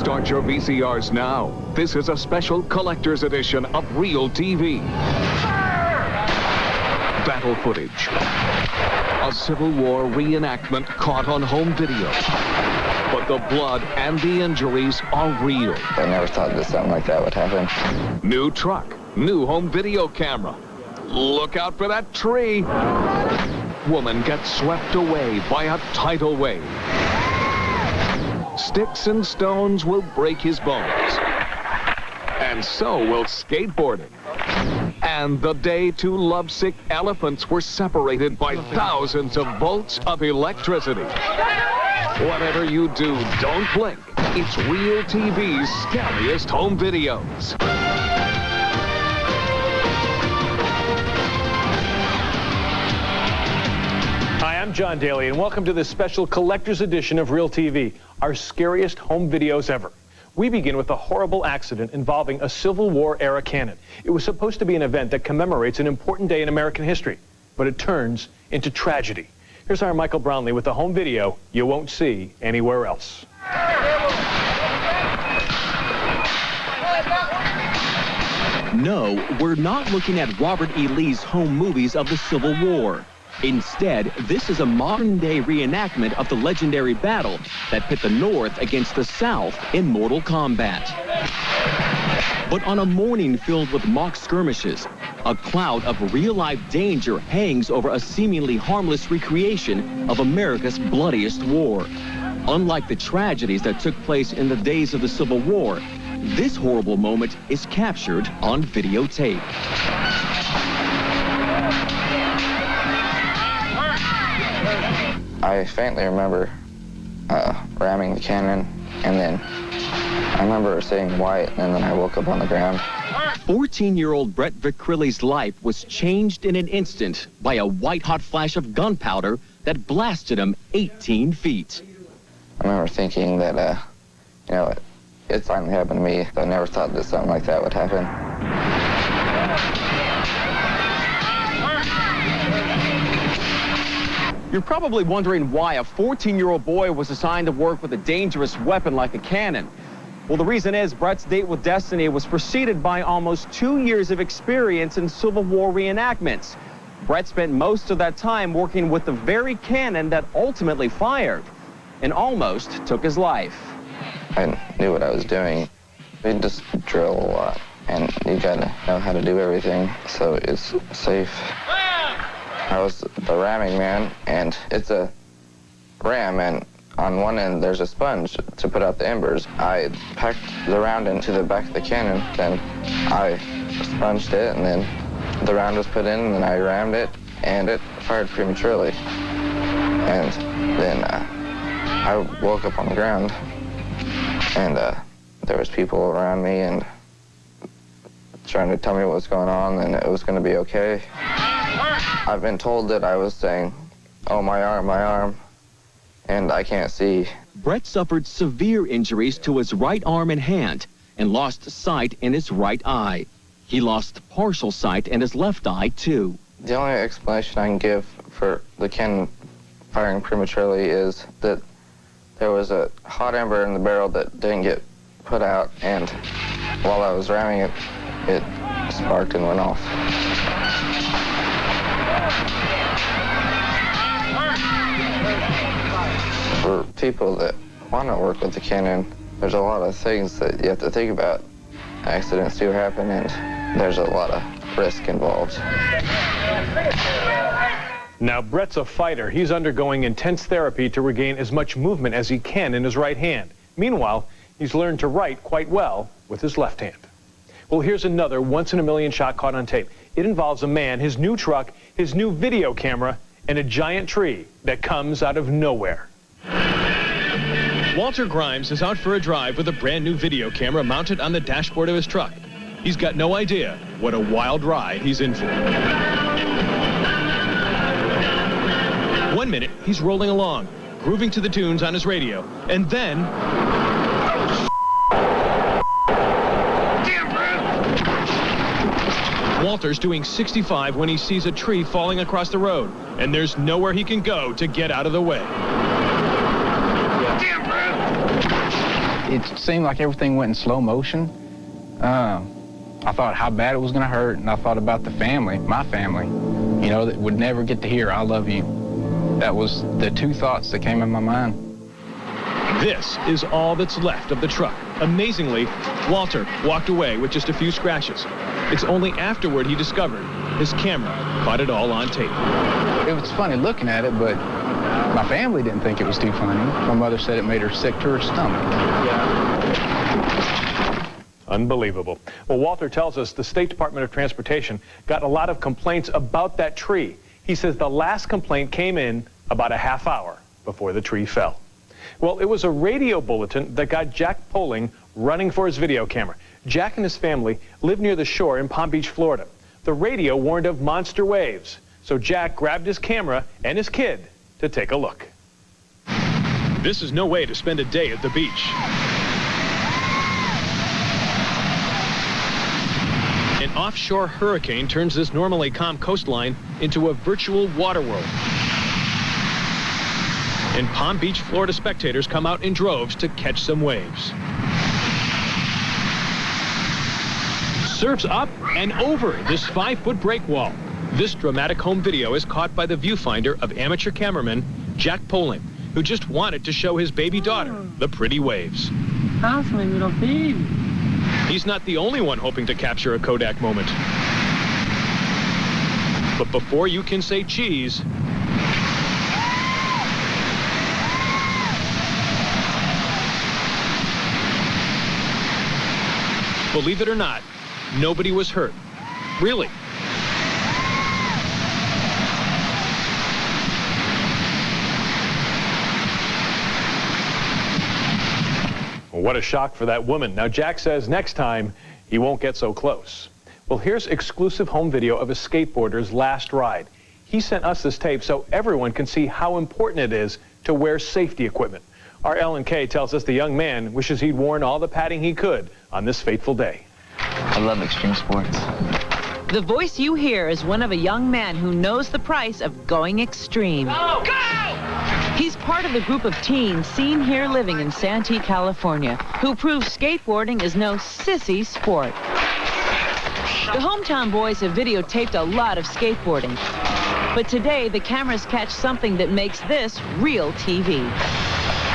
Start your VCRs now. This is a special collector's edition of REALTV. Battle footage. A Civil War reenactment caught on home video. But the blood and the injuries are real. I never thought that something like that would happen. New truck, new home video camera. Look out for that tree. Woman gets swept away by a tidal wave. Sticks and stones will break his bones. And so will skateboarding. And the day two lovesick elephants were separated by thousands of volts of electricity. Whatever you do, don't blink. It's REALTV's Scariest Home Videos. Hi, I'm John Daly, and welcome to this special collector's edition of REALTV, our scariest home videos ever. We begin with a horrible accident involving a Civil War era cannon. It was supposed to be an event that commemorates an important day in American history, but it turns into tragedy. Here's our Michael Brownlee with a home video you won't see anywhere else. No, we're not looking at Robert E. Lee's home movies of the Civil War. Instead, this is a modern-day reenactment of the legendary battle that pit the North against the South in mortal combat. But on a morning filled with mock skirmishes, a cloud of real-life danger hangs over a seemingly harmless recreation of America's bloodiest war. Unlike the tragedies that took place in the days of the Civil War, this horrible moment is captured on videotape. I faintly remember ramming the cannon, and then I remember saying white, and then I woke up on the ground. 14-year-old Brett Vicrilli's life was changed in an instant by a white-hot flash of gunpowder that blasted him 18 feet. I remember thinking that, you know, it finally happened to me. I never thought that something like that would happen. You're probably wondering why a 14-year-old boy was assigned to work with a dangerous weapon like a cannon. Well, the reason is Brett's date with Destiny was preceded by almost 2 years of experience in Civil War reenactments. Brett spent most of that time working with the very cannon that ultimately fired and almost took his life. I knew what I was doing. We just drill a lot, and you gotta know how to do everything so it's safe. I was the ramming man, and it's a ram, and on one end there's a sponge to put out the embers. I packed the round into the back of the cannon, then I sponged it, and then the round was put in, and then I rammed it, and it fired prematurely. And then I woke up on the ground, and there was people around me and trying to tell me what was going on, and it was going to be okay. I've been told that I was saying, "Oh, my arm," and I can't see. Brett suffered severe injuries to his right arm and hand and lost sight in his right eye. He lost partial sight in his left eye, too. The only explanation I can give for the cannon firing prematurely is that there was a hot ember in the barrel that didn't get put out, and while I was ramming it, it sparked and went off. For people that want to work with the cannon, there's a lot of things that you have to think about. Accidents do happen, and there's a lot of risk involved. Now, Brett's a fighter. He's undergoing intense therapy to regain as much movement as he can in his right hand. Meanwhile, he's learned to write quite well with his left hand. Well, here's another once-in-a-million shot caught on tape. It involves a man, his new truck, his new video camera, and a giant tree that comes out of nowhere. Walter Grimes is out for a drive with a brand new video camera mounted on the dashboard of his truck. He's got no idea what a wild ride he's in for. 1 minute, he's rolling along, grooving to the tunes on his radio, and then... Walter's doing 65 when he sees a tree falling across the road, and there's nowhere he can go to get out of the way. It seemed like everything went in slow motion. I thought how bad it was going to hurt, and I thought about the family, my family, you know, that would never get to hear "I love you." That was the two thoughts that came in my mind. This is all that's left of the truck. Amazingly, Walter walked away with just a few scratches. It's only afterward he discovered his camera caught it all on tape. It was funny looking at it, but my family didn't think it was too funny. My mother said it made her sick to her stomach. Unbelievable. Well, Walter tells us the State Department of Transportation got a lot of complaints about that tree. He says the last complaint came in about a half hour before the tree fell. Well, it was a radio bulletin that got Jack Poling running for his video camera. Jack and his family live near the shore in Palm Beach, Florida. The radio warned of monster waves, so Jack grabbed his camera and his kid to take a look. This is no way to spend a day at the beach. An offshore hurricane turns this normally calm coastline into a virtual water world. And Palm Beach, Florida spectators come out in droves to catch some waves. Surfs up and over this 5-foot break wall. This dramatic home video is caught by the viewfinder of amateur cameraman Jack Poling, who just wanted to show his baby daughter the pretty waves. That's my little baby. He's not the only one hoping to capture a Kodak moment. But before you can say cheese, believe it or not, nobody was hurt. Really. What a shock for that woman. Now, Jack says next time he won't get so close. Well, here's exclusive home video of a skateboarder's last ride. He sent us this tape so everyone can see how important it is to wear safety equipment. Our Ellen Kay tells us the young man wishes he'd worn all the padding he could on this fateful day. I love extreme sports. The voice you hear is one of a young man who knows the price of going extreme. Go! Go! He's part of a group of teens seen here living in Santee, California, who prove skateboarding is no sissy sport. The hometown boys have videotaped a lot of skateboarding, but today the cameras catch something that makes this real TV.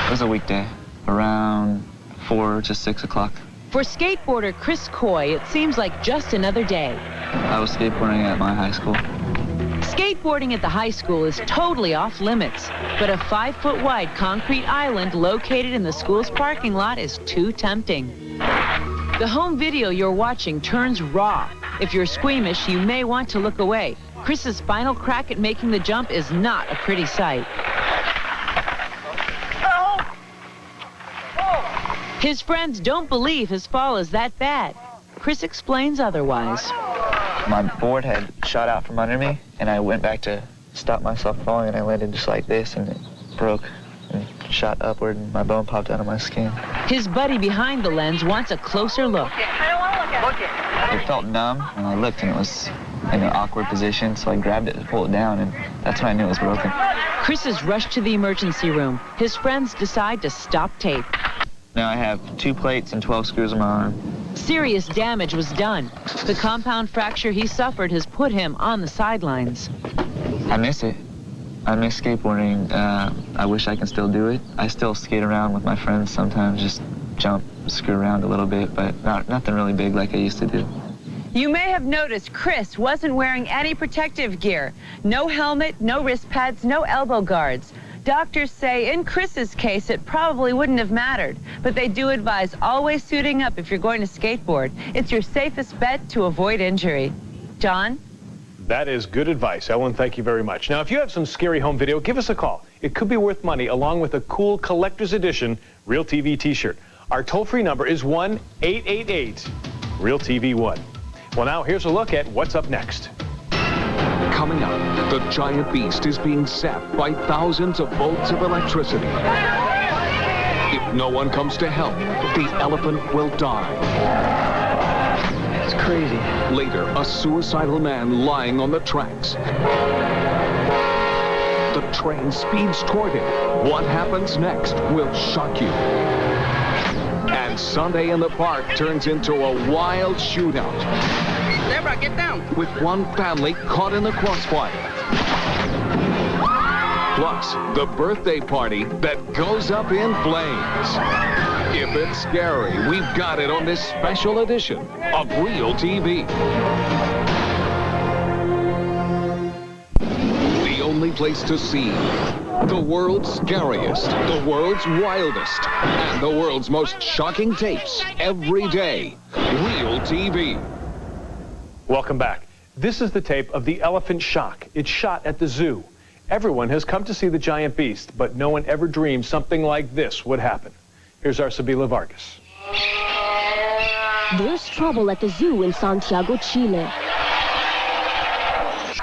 It was a weekday, around 4 to 6 o'clock. For skateboarder Chris Coy, it seems like just another day. I was skateboarding at my high school. Skateboarding at the high school is totally off limits, but a 5-foot wide concrete island located in the school's parking lot is too tempting. The home video you're watching turns raw. If you're squeamish, you may want to look away. Chris's final crack at making the jump is not a pretty sight. His friends don't believe his fall is that bad. Chris explains otherwise. My board had shot out from under me, and I went back to stop myself falling, and I landed just like this, and it broke and shot upward, and my bone popped out of my skin. His buddy behind the lens wants a closer look. I don't want to look at it. It felt numb, and I looked, and it was in an awkward position, so I grabbed it to pull it down, and that's when I knew it was broken. Chris is rushed to the emergency room. His friends decide to stop tape. Now I have 2 plates and 12 screws on my arm. Serious damage was done. The compound fracture he suffered has put him on the sidelines. I miss it. I miss skateboarding. I wish I can still do it. I still skate around with my friends sometimes, just jump, screw around a little bit, but nothing really big like I used to do. You may have noticed Chris wasn't wearing any protective gear. No helmet, no wrist pads, no elbow guards. Doctors say in Chris's case it probably wouldn't have mattered, but they do advise always suiting up if you're going to skateboard. It's your safest bet to avoid injury. John? That is good advice. Ellen, thank you very much. Now, if you have some scary home video, give us a call. It could be worth money, along with a cool collector's edition Real TV t-shirt. Our toll-free number is 1-888-REAL-TV1. Well, now here's a look at what's up next. Coming up, the giant beast is being zapped by thousands of volts of electricity. If no one comes to help, the elephant will die. It's crazy. Later, a suicidal man lying on the tracks. The train speeds toward him. What happens next will shock you. And Sunday in the Park turns into a wild shootout. Deborah, get down. With one family caught in the crossfire. Plus, the birthday party that goes up in flames. If it's scary, we've got it on this special edition of Real TV. The only place to see the world's scariest, the world's wildest, and the world's most shocking tapes every day. Real TV. Welcome back. This is the tape of the elephant shock. It's shot at the zoo. Everyone has come to see the giant beast, but no one ever dreamed something like this would happen. Here's our Sabila Vargas. There's trouble at the zoo in Santiago, Chile.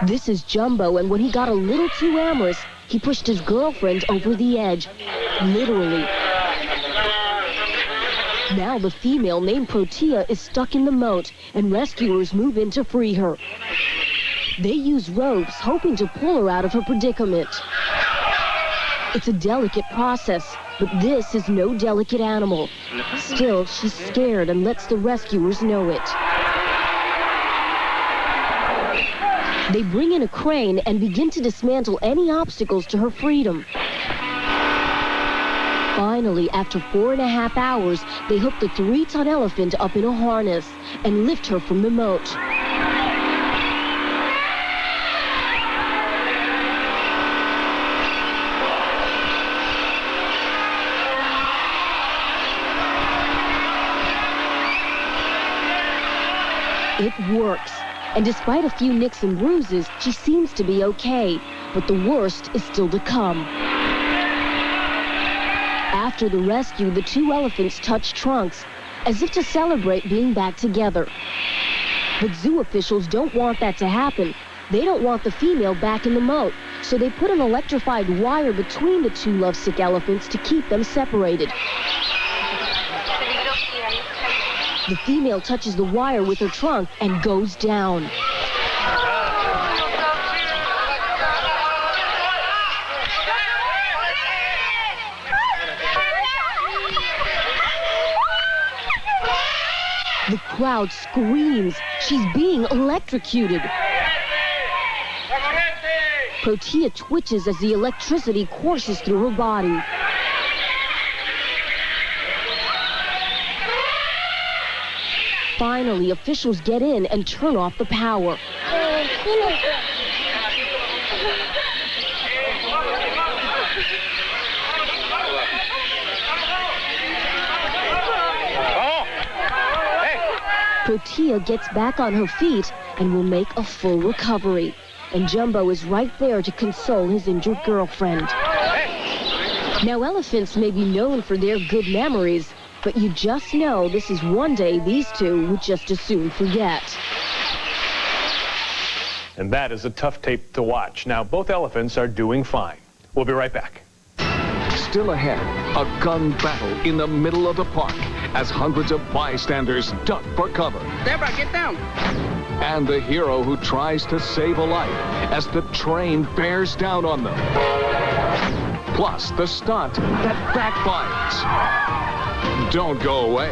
This is Jumbo, and when he got a little too amorous, he pushed his girlfriend over the edge, literally. Now the female named Protea is stuck in the moat, and rescuers move in to free her. They use ropes, hoping to pull her out of her predicament. It's a delicate process, but this is no delicate animal. Still, she's scared and lets the rescuers know it. They bring in a crane and begin to dismantle any obstacles to her freedom. Finally, after 4.5 hours, they hook the 3-ton elephant up in a harness and lift her from the moat. It works, and despite a few nicks and bruises, she seems to be okay, but the worst is still to come. After the rescue, the 2 elephants touch trunks, as if to celebrate being back together. But zoo officials don't want that to happen. They don't want the female back in the moat, so they put an electrified wire between the 2 lovesick elephants to keep them separated. The female touches the wire with her trunk and goes down. The crowd screams. She's being electrocuted. Protea twitches as the electricity courses through her body. Finally, officials get in and turn off the power. Protea gets back on her feet and will make a full recovery. And Jumbo is right there to console his injured girlfriend. Now, elephants may be known for their good memories, but you just know this is one day these 2 would just as soon forget. And that is a tough tape to watch. Now, both elephants are doing fine. We'll be right back. Still ahead, a gun battle in the middle of the park as hundreds of bystanders duck for cover. Deborah, get down. And the hero who tries to save a life as the train bears down on them. Plus, the stunt that backfires. Don't go away.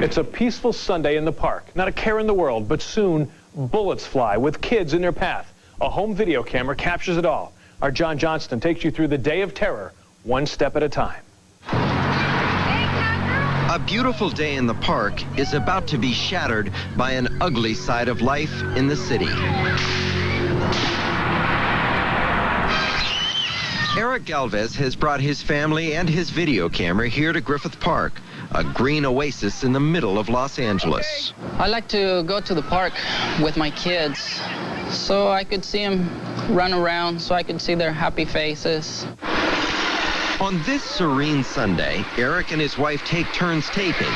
It's a peaceful Sunday in the park. Not a care in the world, but soon bullets fly with kids in their path. A home video camera captures it all. Our John Johnston takes you through the day of terror, one step at a time. A beautiful day in the park is about to be shattered by an ugly side of life in the city. Eric Galvez has brought his family and his video camera here to Griffith Park, a green oasis in the middle of Los Angeles. I like to go to the park with my kids so I could see them run around, so I could see their happy faces. On this serene Sunday, Eric and his wife take turns taping.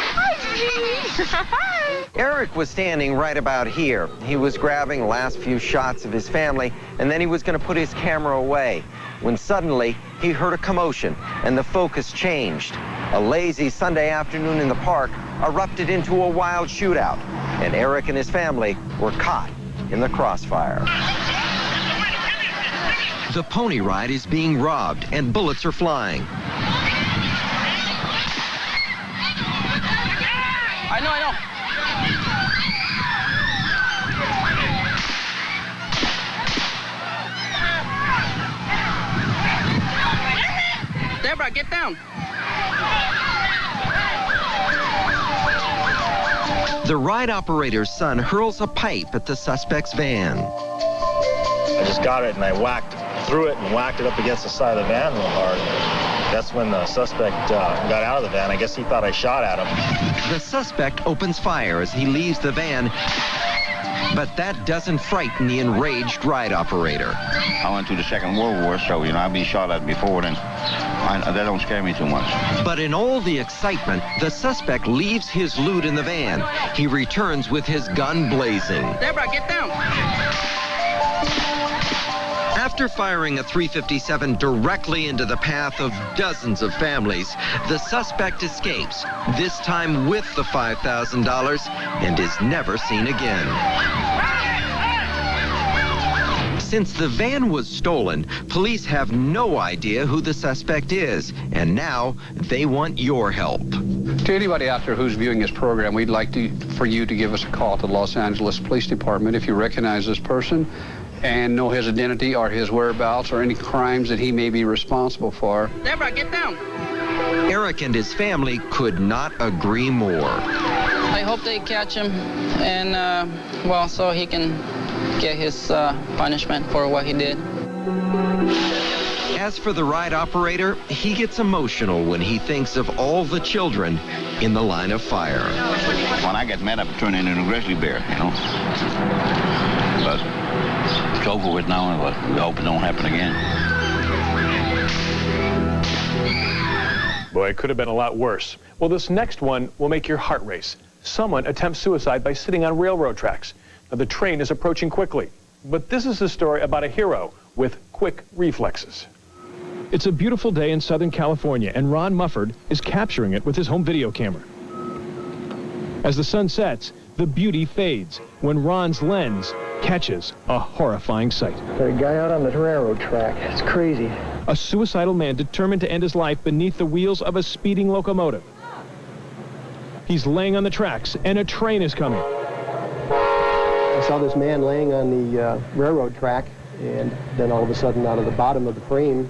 Eric was standing right about here. He was grabbing the last few shots of his family, and then he was going to put his camera away, when suddenly he heard a commotion and the focus changed. A lazy Sunday afternoon in the park erupted into a wild shootout, and Eric and his family were caught in the crossfire. The pony ride is being robbed and bullets are flying. I know. Deborah, get down. The ride operator's son hurls a pipe at the suspect's van. I just got it and I threw it and whacked it up against the side of the van real hard. That's when the suspect got out of the van. I guess he thought I shot at him. The suspect opens fire as he leaves the van, but that doesn't frighten the enraged ride operator. I went through the Second World War, so, I've been shot at before, and that don't scare me too much. But in all the excitement, the suspect leaves his loot in the van. He returns with his gun blazing. Deborah, get down. After firing a .357 directly into the path of dozens of families, the suspect escapes, this time with the $5,000, and is never seen again. Since the van was stolen, police have no idea who the suspect is, and now they want your help. To anybody out there who's viewing this program, we'd like for you to give us a call to the Los Angeles Police Department if you recognize this person and know his identity or his whereabouts or any crimes that he may be responsible for. Deborah, get down. Eric and his family could not agree more. I hope they catch him and, so he can get his punishment for what he did. As for the ride operator, he gets emotional when he thinks of all the children in the line of fire. When I get mad, I turn into a grizzly bear, But it's over with now, but we hope it don't happen again. Boy, it could have been a lot worse. Well, this next one will make your heart race. Someone attempts suicide by sitting on railroad tracks. Now, the train is approaching quickly. But this is a story about a hero with quick reflexes. It's a beautiful day in Southern California, and Ron Mufford is capturing it with his home video camera. As the sun sets, the beauty fades when Ron's lens catches a horrifying sight. There's a guy out on the railroad track. It's crazy. A suicidal man determined to end his life beneath the wheels of a speeding locomotive. He's laying on the tracks, and a train is coming. I saw this man laying on the railroad track, and then all of a sudden, out of the bottom of the frame,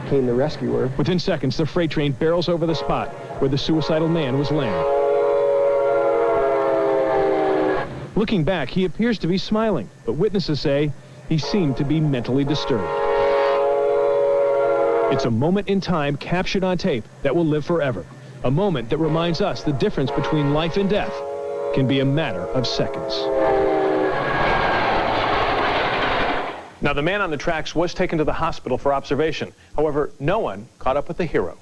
came the rescuer. Within seconds, the freight train barrels over the spot where the suicidal man was laying. Looking back, he appears to be smiling, but witnesses say he seemed to be mentally disturbed. It's a moment in time captured on tape that will live forever. A moment that reminds us the difference between life and death can be a matter of seconds. Now, the man on the tracks was taken to the hospital for observation. However, no one caught up with the hero.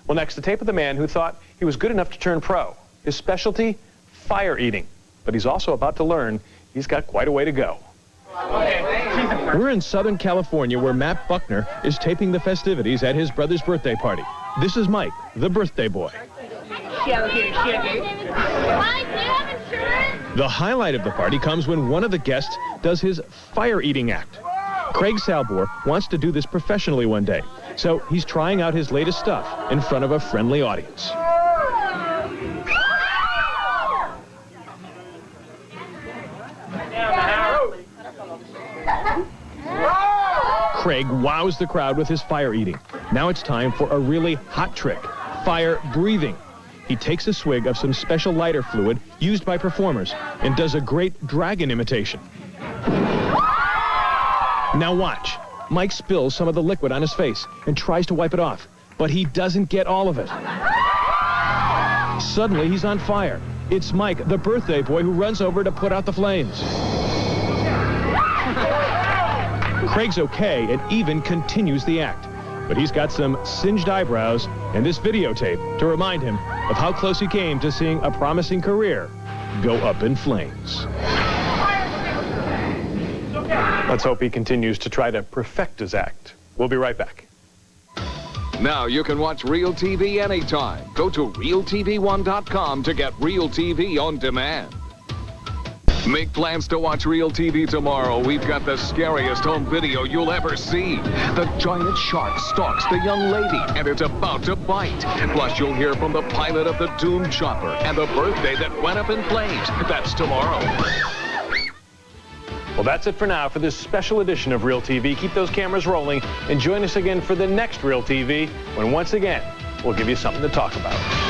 Well, next, the tape of the man who thought he was good enough to turn pro. His specialty, fire eating. But he's also about to learn he's got quite a way to go. We're in Southern California where Matt Buckner is taping the festivities at his brother's birthday party. This is Mike, the birthday boy. The highlight of the party comes when one of the guests does his fire eating act. Craig Salbor wants to do this professionally one day, so he's trying out his latest stuff in front of a friendly audience. Craig wows the crowd with his fire eating. Now it's time for a really hot trick, fire breathing. He takes a swig of some special lighter fluid used by performers and does a great dragon imitation. Now watch. Mike spills some of the liquid on his face and tries to wipe it off, but he doesn't get all of it. Suddenly, he's on fire. It's Mike, the birthday boy, who runs over to put out the flames. Craig's okay and even continues the act, but he's got some singed eyebrows and this videotape to remind him of how close he came to seeing a promising career go up in flames. Let's hope he continues to try to perfect his act. We'll be right back. Now you can watch Real TV anytime. Go to RealTV1.com to get Real TV on demand. Make plans to watch Real TV tomorrow. We've got the scariest home video you'll ever see. The giant shark stalks the young lady, and it's about to bite. Plus, you'll hear from the pilot of the doomed chopper and the birthday that went up in flames. That's tomorrow. Well, that's it for now for this special edition of Real TV. Keep those cameras rolling and join us again for the next Real TV when once again we'll give you something to talk about.